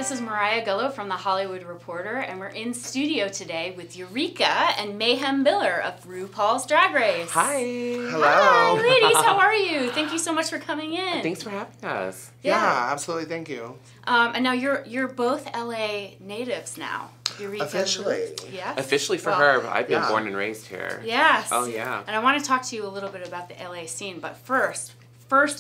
this is Mariah Gullo from The Hollywood Reporter, and we're in studio today with Eureka and Mayhem Miller of RuPaul's Drag Race. Hi. Hello. Hi, ladies. How are you? Thank you so much for coming in. Thanks for having us. Yeah, absolutely. Thank you. And now you're both LA natives now. Eureka. Officially. Yes. Officially for her, I've been born and raised here. Yes. Oh, yeah. And I want to talk to you a little bit about the LA scene, but first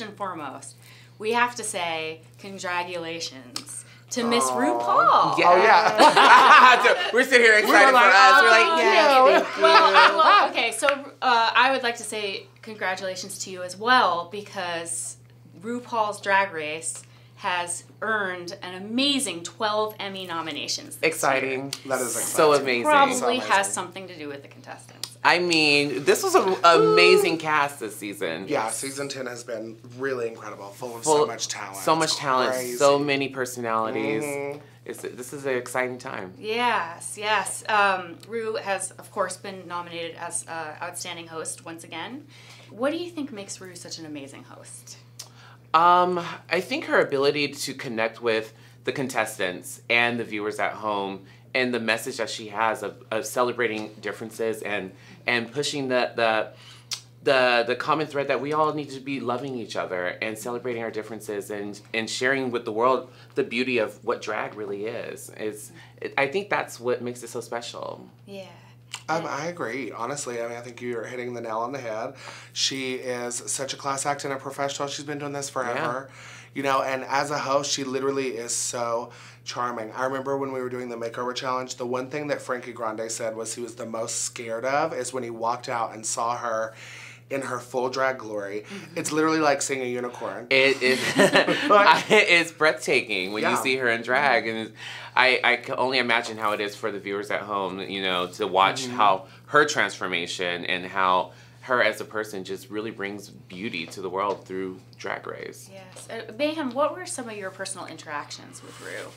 and foremost, we have to say congratulations to Miss RuPaul. Yeah. Oh, yeah. We're sitting here excited for us. We're like, yeah. Well, okay, so I would like to say congratulations to you as well, because RuPaul's Drag Race has earned an amazing 12 Emmy nominations. Exciting. That is exciting. So amazing. Probably has something to do with the contestants. I mean, this was an amazing cast this season. Yeah, season 10 has been really incredible, full of so much talent. So much talent, crazy. so many personalities. This is an exciting time. Yes, yes. Ru has, of course, been nominated as Outstanding Host once again. What do you think makes Ru such an amazing host? I think her ability to connect with the contestants and the viewers at home, and the message that she has of celebrating differences and pushing the common thread that we all need to be loving each other and celebrating our differences and sharing with the world the beauty of what drag really is. I think that's what makes it so special. Yeah. I agree. Honestly, I mean, I think you're hitting the nail on the head. She is such a class act and a professional. She's been doing this forever. Yeah. You know, and as a host, she literally is so charming. I remember when we were doing the makeover challenge, the one thing that Frankie Grande said was he was the most scared of is when he walked out and saw her in her full drag glory. It's literally like seeing a unicorn. It is. It's breathtaking when you see her in drag, and I can only imagine how it is for the viewers at home. You know, to watch how her transformation and how her as a person just really brings beauty to the world through Drag Race. Yes. Mayhem, what were some of your personal interactions with Ru?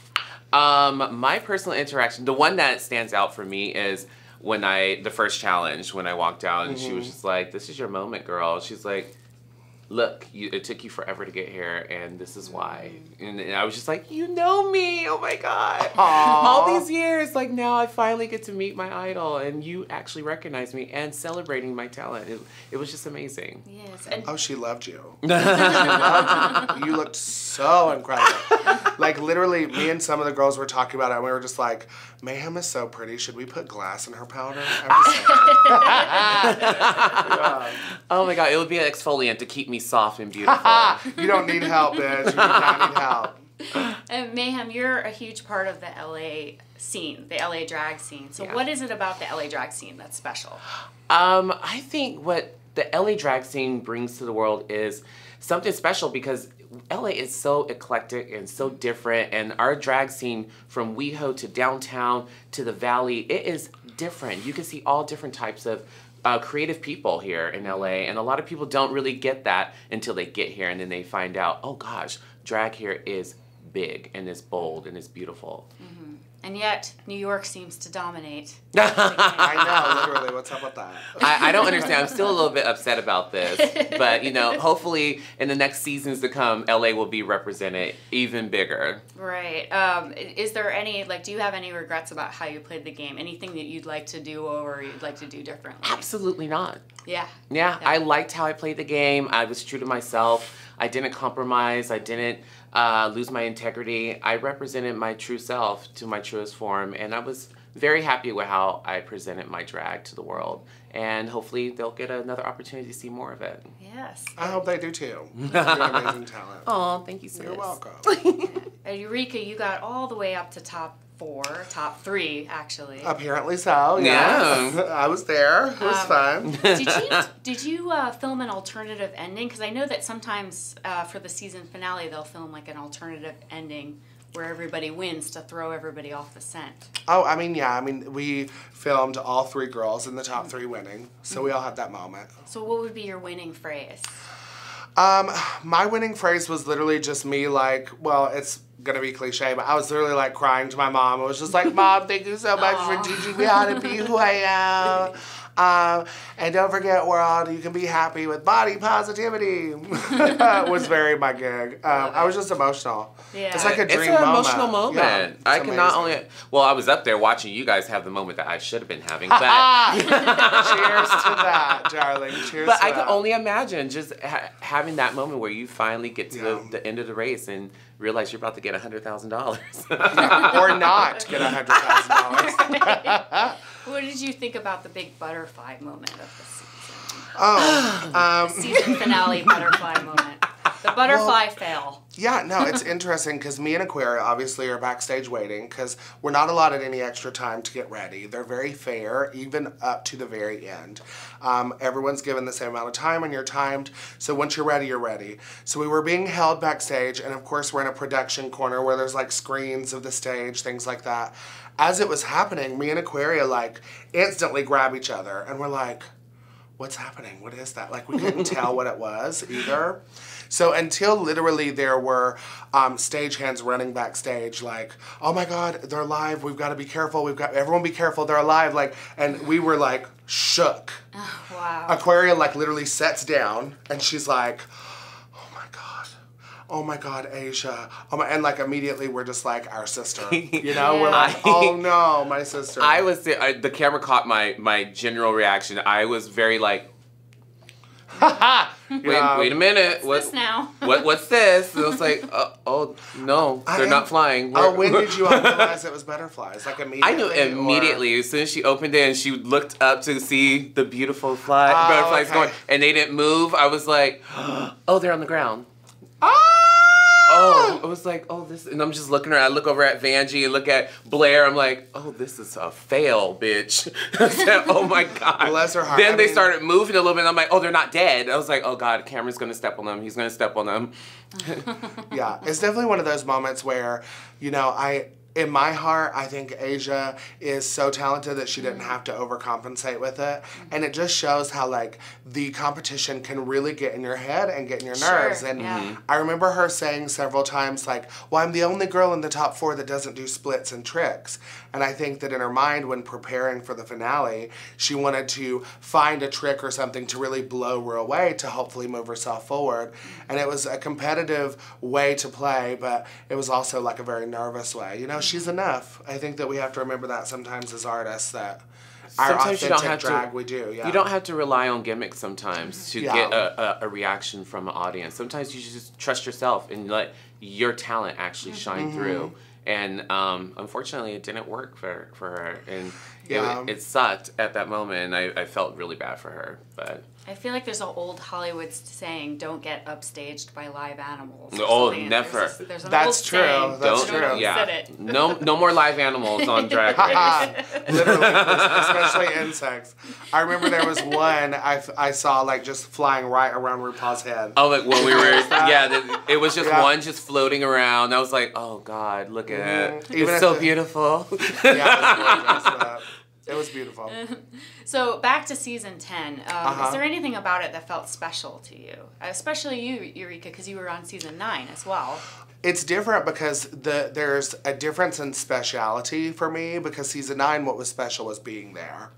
My personal interaction, the one that stands out for me is the first challenge, when I walked out and she was just like, "This is your moment, girl." She's like, "Look, it took you forever to get here, and this is why." And I was just like, "You know me, oh my God." Aww. All these years, like now I finally get to meet my idol, and you actually recognize me and celebrating my talent. It was just amazing. Yes. And she loved you. She loved you. You looked so incredible. Like literally, me and some of the girls were talking about it, and we were just like, "Mayhem is so pretty. Should we put glass in her powder?" I'm just Oh my God, it would be an exfoliant to keep me soft and beautiful. You don't need help, bitch. You do not need help. And Mayhem, you're a huge part of the LA scene, the LA drag scene. So what is it about the LA drag scene that's special? I think what the LA drag scene brings to the world is something special, because LA is so eclectic and so different, and our drag scene from WeHo to downtown to the valley, it is different. You can see all different types of creative people here in LA, and a lot of people don't really get that until they get here, and then they find out, oh gosh, drag here is big and it's bold and it's beautiful. And yet, New York seems to dominate. I know, literally. What's up with that? I don't understand. I'm still a little bit upset about this. But, you know, hopefully in the next seasons to come, LA will be represented even bigger. Right. Is there any, do you have any regrets about how you played the game? Anything that you'd like to do or you'd like to do differently? Absolutely not. Yeah. Yeah, I liked how I played the game. I was true to myself. I didn't compromise. I didn't lose my integrity. I represented my true self to my truest form, and I was very happy with how I presented my drag to the world. And hopefully they'll get another opportunity to see more of it. Yes. I hope they do too. You're amazing talent. Oh, thank you, sis. You're welcome. Eureka, you got all the way up to top 3, actually. Apparently so, yes. Yeah. I was there. It was fun. Did you film an alternative ending? Because I know that sometimes for the season finale, they'll film like an alternative ending where everybody wins to throw everybody off the scent. Oh, I mean, yeah. I mean, we filmed all 3 girls in the top 3 winning. So we all had that moment. So what would be your winning phrase? My winning phrase was literally just me it's gonna be cliche, but I was literally crying to my mom. I was just like, "Mom, thank you so much for teaching me how to be who I am. And don't forget, world, you can be happy with body positivity. Was very my gig. I was just emotional. Yeah. It's like a dream It's an emotional moment. Yeah, I can not only... Well, I was up there watching you guys have the moment that I should have been having, but... Cheers to that, darling. Cheers But to I that. can only imagine just having that moment where you finally get to the end of the race and realize you're about to get $100,000. Or not get $100,000. What did you think about the big butterfly moment of the season? Oh, The season finale butterfly moment. The butterfly fail. yeah, no, it's interesting because me and Aquaria obviously are backstage waiting because we're not allotted any extra time to get ready. They're very fair, even up to the very end. Everyone's given the same amount of time and you're timed, so once you're ready, you're ready. So we were being held backstage, and of course we're in a production corner where there's like screens of the stage, things like that. As it was happening, me and Aquaria like instantly grab each other and we're like, what's happening? What is that? Like we couldn't tell what it was either. So until literally there were stagehands running backstage like, oh my God, they're alive. We've got to be careful. Everyone be careful. They're alive. Like, and we were like shook. Oh, wow. Aquaria like literally sets down and she's like, oh my God, Asia. And like immediately we're just like our sister. You know, we're like, oh no, my sister. The camera caught my general reaction. I was very like, wait a minute. What's this now? What's this? And I was like, oh no, they're not flying. When did you all realize it was butterflies? Like immediately? I knew immediately. As soon as she opened it and she looked up to see the beautiful butterflies going, and they didn't move, I was like, oh, they're on the ground. Oh, I was like, oh, this, and I'm just looking around. I look over at Vanjie and look at Blair. I'm like, oh, this is a fail, bitch. I said, oh my God. Bless her heart. Then they started moving a little bit, and I'm like, oh, they're not dead. I was like, oh God, Cameron's gonna step on them. He's gonna step on them. Yeah, it's definitely one of those moments where, you know, in my heart, I think Asia is so talented that she didn't have to overcompensate with it. And it just shows how, like, the competition can really get in your head and get in your nerves. Sure, and I remember her saying several times, like, well, I'm the only girl in the top 4 that doesn't do splits and tricks. And I think that in her mind, when preparing for the finale, she wanted to find a trick or something to really blow her away to hopefully move herself forward. And it was a competitive way to play, but it was also, like, a very nervous way. You know, she's enough. I think that we have to remember that sometimes as artists, that our authentic drag we do. Yeah. You don't have to rely on gimmicks sometimes to get a reaction from an audience. Sometimes you just trust yourself and let your talent actually shine through. And unfortunately, it didn't work for her. And it sucked at that moment. And I felt really bad for her. But I feel like there's an old Hollywood saying, "Don't get upstaged by live animals." Oh, never. There's an That's old true. saying. That's true. Yeah. No more live animals on Drag Race. Literally, especially insects. I remember there was one I saw like just flying right around RuPaul's head. Oh, like when we were, it was just one just floating around. I was like, oh God, look at it. It's so beautiful. Yeah, it was beautiful. So back to season 10. Is there anything about it that felt special to you? Especially you, Eureka, because you were on season 9 as well. It's different because there's a difference in speciality for me, because season 9, what was special was being there.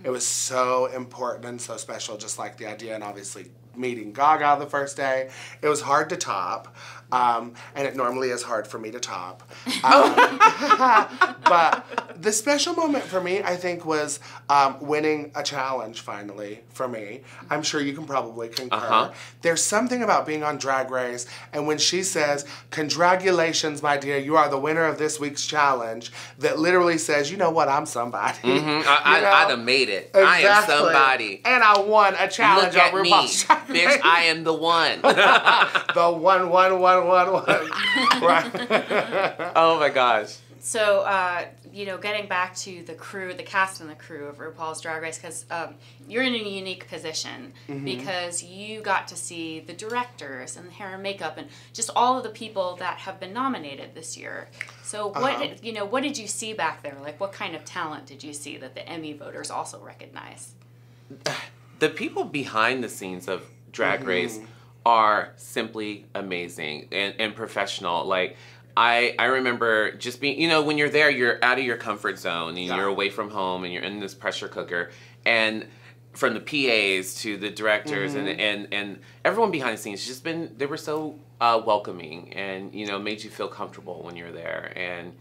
It was so important and so special, just like the idea, and obviously meeting Gaga the first day. It was hard to top, and it normally is hard for me to top. But the special moment for me, I think, was winning a challenge finally for me. I'm sure you can probably concur. There's something about being on Drag Race, and when she says, "Congratulations, my dear, you are the winner of this week's challenge," that literally says, you know what, I'm somebody. I done made it. Exactly. I am somebody. And I won a challenge Look at on RuPaul's Drag Race. Bitch, I am the one. The one. Right. Oh my gosh. So, getting back to the crew, the cast and the crew of RuPaul's Drag Race, because you're in a unique position because you got to see the directors and the hair and makeup and just all of the people that have been nominated this year. So what did you see back there? Like, what kind of talent did you see that the Emmy voters also recognize? The people behind the scenes of Drag Race are simply amazing and professional. Like, I remember just being, when you're there, you're out of your comfort zone and you're away from home and you're in this pressure cooker. And from the PAs to the directors and everyone behind the scenes, just they were so welcoming and, you know, made you feel comfortable when you're there. And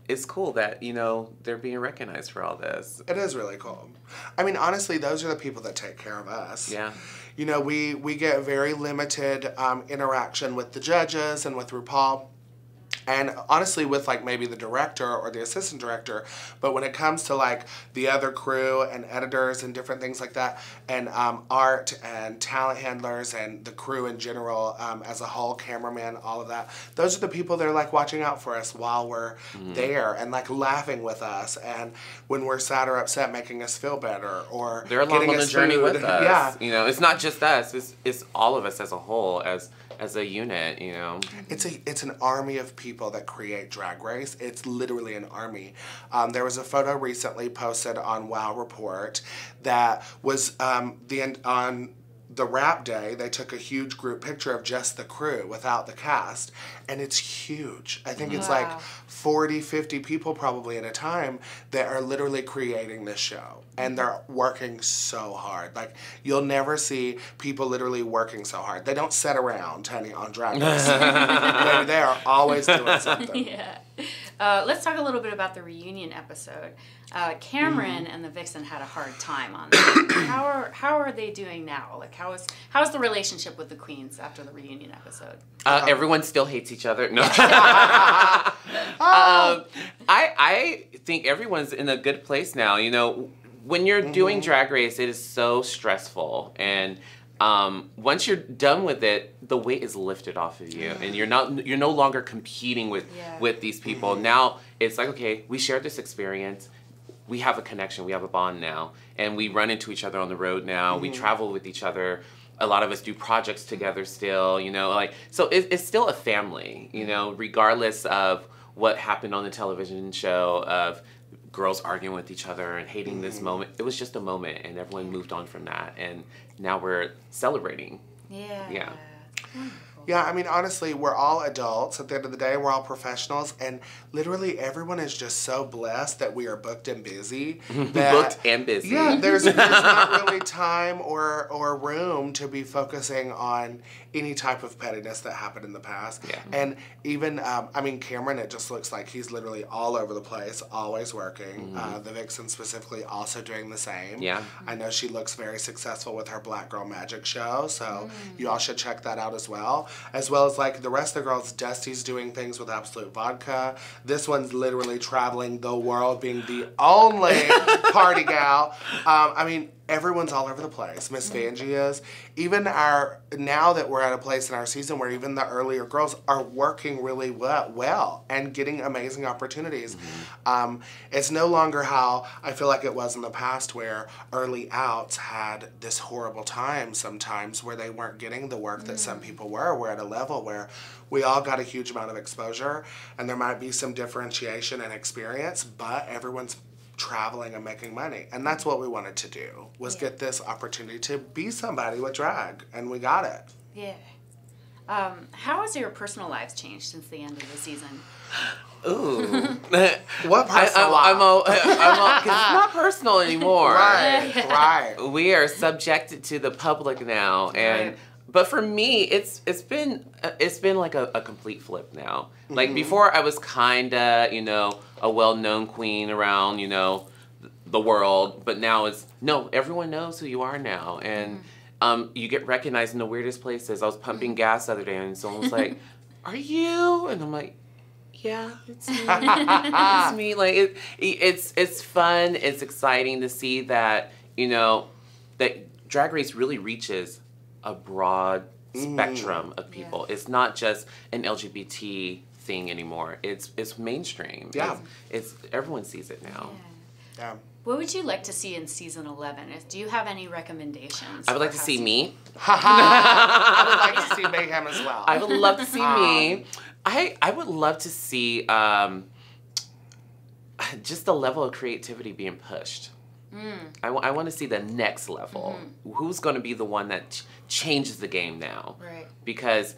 it's cool that, you know, they're being recognized for all this. It is really cool. I mean, honestly, those are the people that take care of us. Yeah. You know, we get very limited interaction with the judges and with RuPaul. And honestly, with like maybe the director or the assistant director, but when it comes to like the other crew and editors and different things like that, and art and talent handlers and the crew in general as a whole, cameraman, all of that, those are the people that are like watching out for us while we're there and like laughing with us, and when we're sad or upset, making us feel better, or they're along on the journey with us. Yeah, you know, it's not just us; it's all of us as a whole, as a unit, you know. It's an army of people that create Drag Race. It's literally an army. There was a photo recently posted on Wow Report that was on the wrap day. They took a huge group picture of just the crew without the cast, and it's huge. I think it's like 40, 50 people probably at a time that are literally creating this show. And they're working so hard. Like, you'll never see people literally working so hard. They don't sit around, honey, on Drag Race. they are always doing something. Yeah. Let's talk a little bit about the reunion episode. Cameron and the Vixen had a hard time on that. How are they doing now? Like, how's the relationship with the queens after the reunion episode? Everyone still hates each other. No. I think everyone's in a good place now. You know, when you're doing Drag Race, it is so stressful, and once you're done with it, the weight is lifted off of you, and you're no longer competing with these people. Now it's like, okay, we shared this experience, we have a connection, we have a bond now, and we run into each other on the road now. We travel with each other. A lot of us do projects together still, you know, like, so it's still a family, you know, regardless of what happened on the television show of girls arguing with each other and hating this moment. It was just a moment, and everyone moved on from that, and now we're celebrating. Yeah. Yeah, I mean, honestly, we're all adults. At the end of the day, we're all professionals, and literally everyone is just so blessed that we are booked and busy. Booked and busy. Yeah, there's not really time or room to be focusing on any type of pettiness that happened in the past. Yeah. And even, I mean, Cameron, it just looks like he's literally all over the place, always working. The Vixen specifically also doing the same. Yeah. I know she looks very successful with her Black Girl Magic show, so you all should check that out as well. As well as like the rest of the girls, Dusty's doing things with Absolute Vodka. This one's literally traveling the world, being the only party gal. I mean, everyone's all over the place. Miss Vanjie is. Even now that we're at a place in our season where even the earlier girls are working really well and getting amazing opportunities. It's no longer how I feel like it was in the past, where early outs had this horrible time sometimes where they weren't getting the work that some people were. We're at a level where we all got a huge amount of exposure, and there might be some differentiation and experience, but everyone's traveling and making money, and that's what we wanted to do, was get this opportunity to be somebody with drag, and we got it. Yeah. How has your personal lives changed since the end of the season? Ooh. What personal life? Cause it's not personal anymore. Right. We are subjected to the public now, and but for me, it's been like a complete flip now. Like before, I was kinda, you know, a well-known queen around, you know, the world, but now everyone knows who you are now, and you get recognized in the weirdest places. I was pumping gas the other day, and someone was like, "Are you?" And I'm like, "Yeah, it's me." It's me. Like it's fun. It's exciting to see that, you know, that Drag Race really reaches a broad spectrum of people. It's not just an LGBT thing anymore. It's mainstream. Yeah. It's everyone sees it now. Yeah. What would you like to see in season 11? Do you have any recommendations? I would like to see me. I would like to see Mayhem as well. I would love to see me. I would love to see just the level of creativity being pushed. I want to see the next level. Who's going to be the one that changes the game now? Right. Because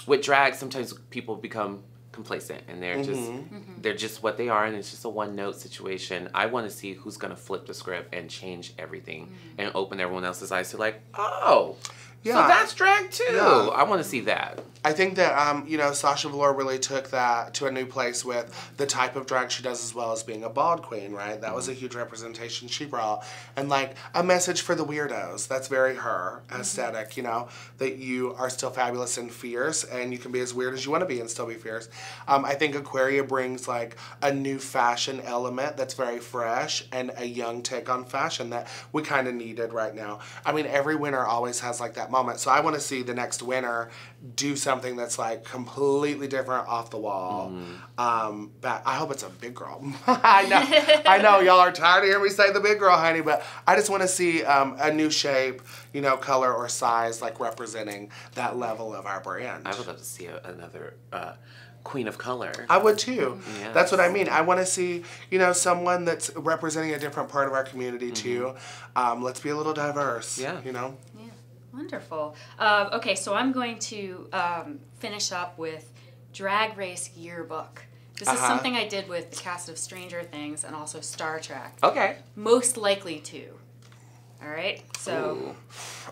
with drag, sometimes people become complacent and they're just what they are, and it's just a one-note situation. I want to see who's going to flip the script and change everything and open everyone else's eyes to like, oh, so that's drag too. Yeah. I want to see that. I think that, you know, Sasha Velour really took that to a new place with the type of drag she does, as well as being a bald queen, right? That was a huge representation she brought. And, like, a message for the weirdos. That's very her aesthetic, you know, that you are still fabulous and fierce, and you can be as weird as you want to be and still be fierce. I think Aquaria brings, like, a new fashion element that's very fresh and a young take on fashion that we kind of needed right now. I mean, every winner always has, like, that moment. So I want to see the next winner do something that's like completely different, off the wall. But I hope it's a big girl. I know y'all are tired of hearing me say the big girl, honey, but I just want to see a new shape, you know, color or size, like representing that level of our brand. I would love to see another queen of color. I would too. Yes. That's what I mean. I want to see, you know, someone that's representing a different part of our community too. Let's be a little diverse. Yeah. You know. Wonderful. Okay, so I'm going to finish up with Drag Race Yearbook. This is something I did with the cast of Stranger Things and also Star Trek. Okay. Most likely to. All right? So. Ooh.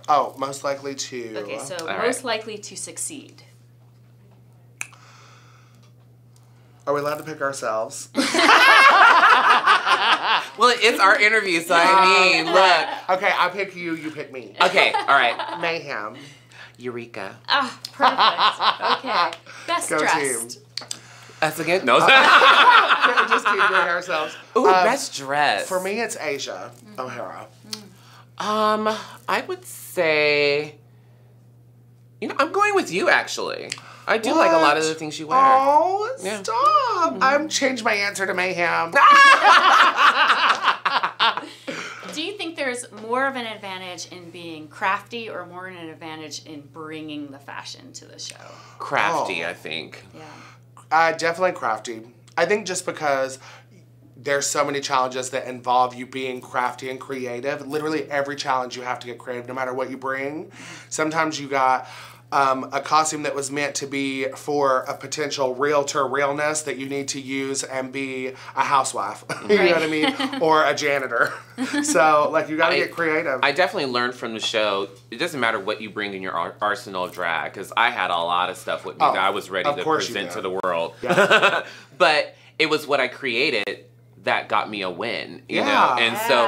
Oh, most likely to. Okay, so All most likely to succeed. Are we allowed to pick ourselves? Well, it's our interview, so I mean, look. Okay, I pick you, you pick me. Okay, all right. Mayhem. Eureka. Ah, perfect. Okay. Best Go dressed. Team. That's again? No. Just keep doing ourselves. Ooh, best dress. For me, it's Asia O'Hara. I would say, you know, I'm going with you, actually. I do like a lot of the things you wear. Oh, stop. I'm changing my answer to Mayhem. Do you think there's more of an advantage in being crafty or more of an advantage in bringing the fashion to the show? Crafty, I think. Yeah. Definitely crafty. I think just because there's so many challenges that involve you being crafty and creative. Literally every challenge you have to get creative, no matter what you bring. Sometimes you got a costume that was meant to be for a potential realtor realness that you need to use and be a housewife. You know what I mean? Or a janitor. So, like, you gotta get creative. I definitely learned from the show, it doesn't matter what you bring in your arsenal of drag, because I had a lot of stuff with me that I was ready to present to the world. Yeah. But it was what I created that got me a win, you know? And so,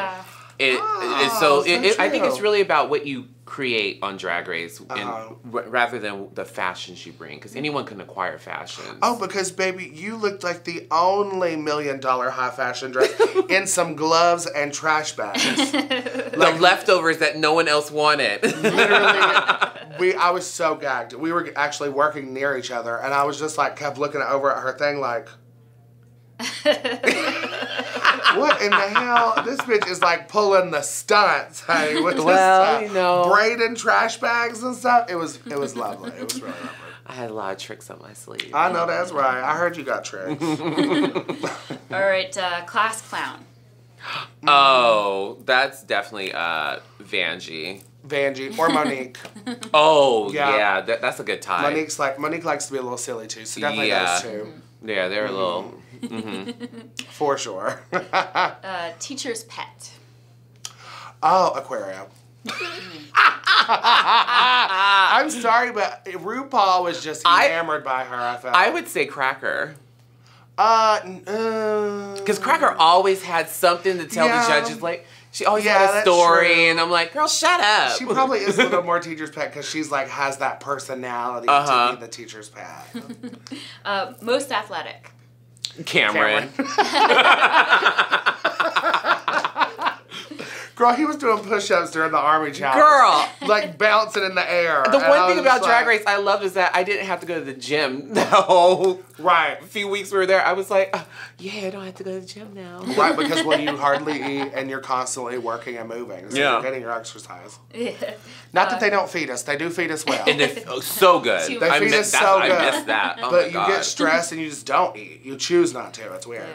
I think it's really about what you create on Drag Race and rather than the fashions you bring, because anyone can acquire fashions. Oh, because baby, you looked like the only $1 million high fashion dress in some gloves and trash bags. The leftovers that no one else wanted. Literally, I was so gagged. We were actually working near each other, and I was just like, kept looking over at her thing like, what in the hell? This bitch is like pulling the stunts, honey. With you know, braiding trash bags and stuff. It was lovely. It was really lovely. I had a lot of tricks up my sleeve. I know that's right. I heard you got tricks. All right, class clown. Oh, that's definitely Vanjie. Vanjie or Monique. Oh yeah, that's a good time. Monique likes to be a little silly too, so definitely those two. Yeah, they're a little. For sure. Teacher's pet. Oh, Aquaria. I'm sorry, but RuPaul was just enamored by her, I felt. I would say Cracker. Because Cracker always had something to tell the judges, like, she always had a story, and I'm like, girl, shut up. She probably is a little more teacher's pet because she's like, has that personality to be the teacher's pet. Most athletic. Cameron. Girl, he was doing push-ups during the Army challenge. Girl. Like bouncing in the air. The one thing about Drag Race I loved is that I didn't have to go to the gym the whole few weeks we were there. I was like, yeah, I don't have to go to the gym now. Right, because when you hardly eat and you're constantly working and moving. So you're getting your exercise. Yeah. Not that they don't feed us. They do feed us well. And they're so good. They feed us so good. I missed that. Oh but you get stressed and you just don't eat. You choose not to. It's weird.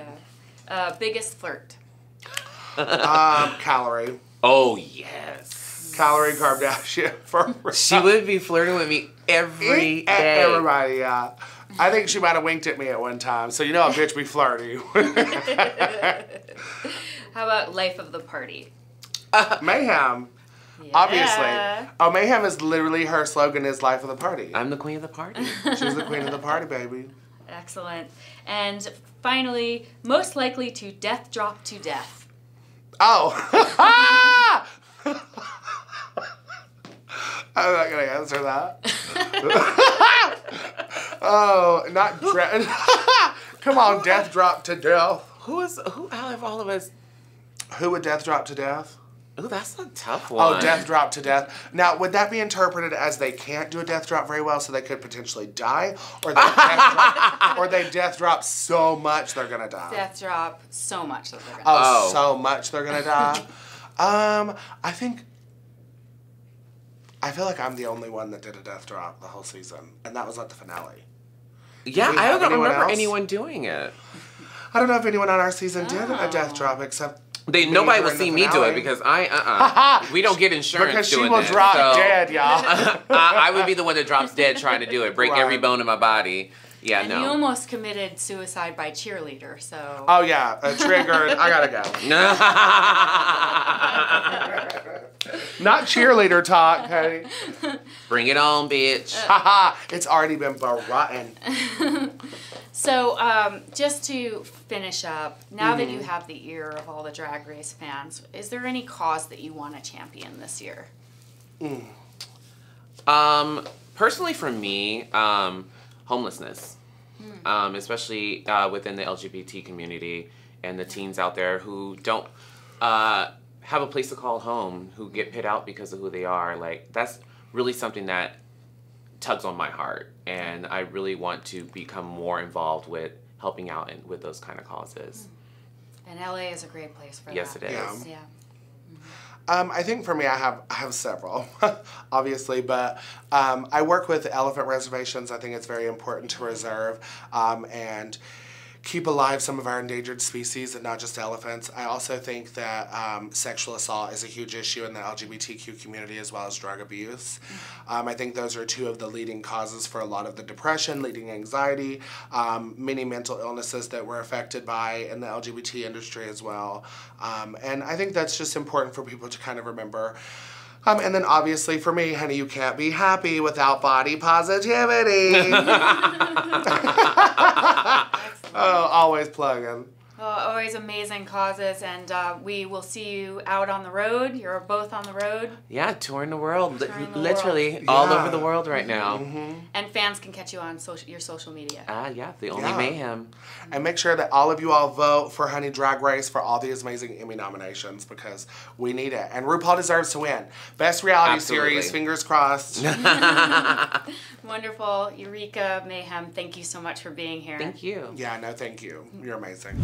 Yeah. Biggest flirt. Calorie. Oh, yes. Calorie Kardashian. She would be flirting with me every day. Everybody, yeah. I think she might have winked at me at one time, so you know a bitch be flirty. How about life of the party? Mayhem. Yeah. Obviously. Oh, Mayhem is literally, her slogan is life of the party. I'm the queen of the party. She's the queen of the party, baby. Excellent. And finally, most likely to death drop to death. Oh. I'm not going to answer that. Oh, not come on, death drop to death. Who out of all of us? Who would death drop to death? Ooh, that's a tough one. Oh, death drop to death. Now, would that be interpreted as they can't do a death drop very well, so they could potentially die, or they death drop so much they're gonna die? Death drop so much that they're gonna die. So much they're gonna die. I feel like I'm the only one that did a death drop the whole season, and that was at the finale. Yeah, I don't remember anyone doing it. I don't know if anyone on our season did a death drop except. Nobody will see me do it because we don't get insurance because doing she will this, drop dead, y'all. I would be the one that drops dead trying to do it, break every bone in my body. Yeah, and you almost committed suicide by cheerleader, so. Oh yeah, triggered. I gotta go. Not cheerleader talk, hey. Bring it on, bitch. It's already been rotten. So, just to finish up, now that you have the ear of all the Drag Race fans, is there any cause that you want to champion this year? Personally for me, homelessness. Especially within the LGBT community and the teens out there who don't have a place to call home, who get put out because of who they are. Like, that's really something that tugs on my heart, and I really want to become more involved with helping out with those kind of causes. And LA is a great place for that. Yes, it is. Yeah. I think for me, I have several, obviously, but I work with elephant reservations. I think it's very important to reserve and keep alive some of our endangered species, and not just elephants. I also think that sexual assault is a huge issue in the LGBTQ community, as well as drug abuse. I think those are two of the leading causes for a lot of the depression, leading anxiety, many mental illnesses that we're affected by in the LGBT industry as well. And I think that's just important for people to kind of remember. And then obviously for me, honey, you can't be happy without body positivity. Oh, always plugging. Well, always amazing causes, and we will see you out on the road. You're both on the road. Yeah, touring the world. Literally all over the world right now. And fans can catch you on your social media. Yeah, the only Mayhem. And make sure that all of you all vote for Honey Drag Race for all these amazing Emmy nominations, because we need it. And RuPaul deserves to win. Best reality series, fingers crossed. Wonderful. Eureka Mayhem, thank you so much for being here. Thank you. Yeah, no, thank you. You're amazing.